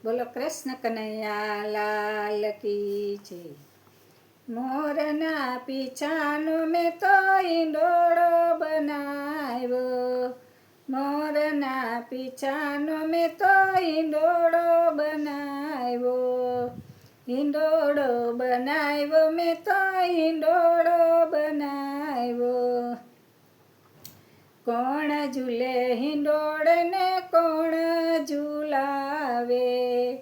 બોલો કૃષ્ણ કનૈયા લાલ કી છે. મોરના પીછાનો મેં તો ઈંડોળો બનાવ્યો. મોરના પીછાનો મેં તો ઈંડોળો બનાવ્યો. ઈંડોળો બનાવ્યો મેં તો ઈંડોળો બનાવ્યો. કોણ ઝૂલે હિંડોળને કોણ ઝૂલાવે.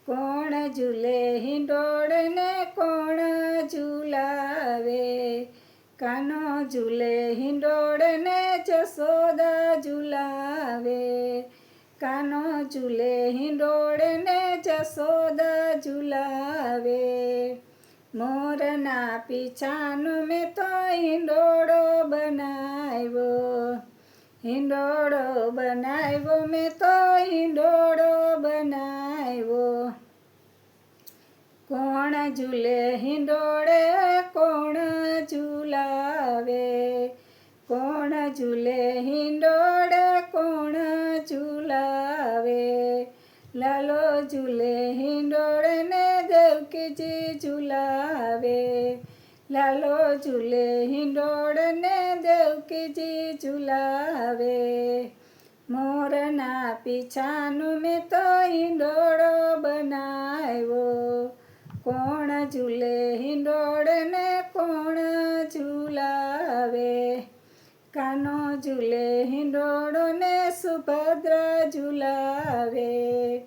કોણ ઝૂલે હિંડોળને કોણ ઝૂલાવે. કાનો ઝૂલે હિંડોળને જશોદા ઝૂલાવે. કાનો ઝૂલે હિંડોળને જશોદા ઝૂલાવે. મોરના પીછાનો મેં તો હિંડોળો બનાવ્યો. હિંડોળો બનાવ્યો મેં તો હિંડોળો બનાવ્યો. કોણ ઝૂલે હિંડોળે કોણ ઝૂલાવે. કોણ ઝૂલે હિંડોળે કોણ ઝૂલાવે. લાલો ઝૂલે હિંડોળને દેવકીજી ઝૂલાવે. લાલો ઝૂલે હિંડોળને દેવકીજી ઝૂલાવે. મોરના પીછાનો મેં તો હિંડોળો બનાવ્યો. કોણ ઝૂલે હિંડોળને કોણ ઝૂલાવે. કાનો ઝૂલે હિંડોળોને સુભદ્રા ઝૂલાવે.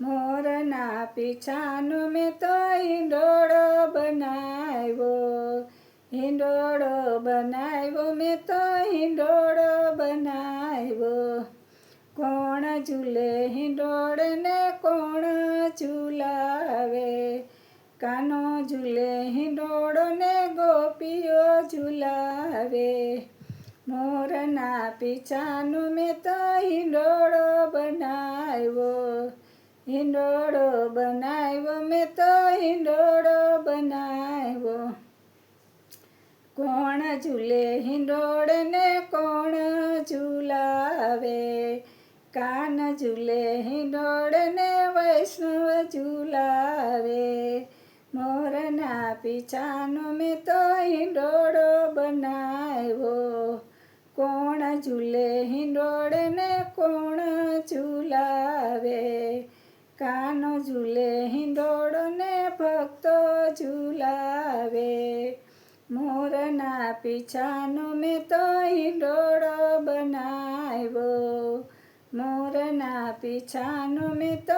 મોરના પીછાનો મેં તો હિંડોળો બનાવ્યો. હિંડોળો બનાવ્યો મેં તો હિંડોળો બનાવ્યો. કોણ ઝૂલે હિંડોળને કોણ ઝૂલાવે. કાનો ઝૂલે હિંડોળોને ગોપીઓ ઝૂલાવે. મોરના પીછાનો મેં તો હિંડોળો બનાવ્યો. હિંડોળો બનાવ્યો મેં તો હિંડોળો બનાવ્યો. કોણ ઝૂલે હિંડોળને કોણ ઝૂલાવે. કાન ઝૂલે હિંડોળને વૈષ્ણવ ઝૂલાવે. મોરના પીછાનો મેં તો હિંડોળો બનાવ્યો. કોણ ઝૂલે હિંડોળને કોણ ઝૂલાવે. કાનો ઝૂલે હિંડોળને ભક્તો ઝૂલાવે. મોરના પીછાનો મેં તો હિંડોળો બનાવ્યો. મોરના પીછાનો મેં તો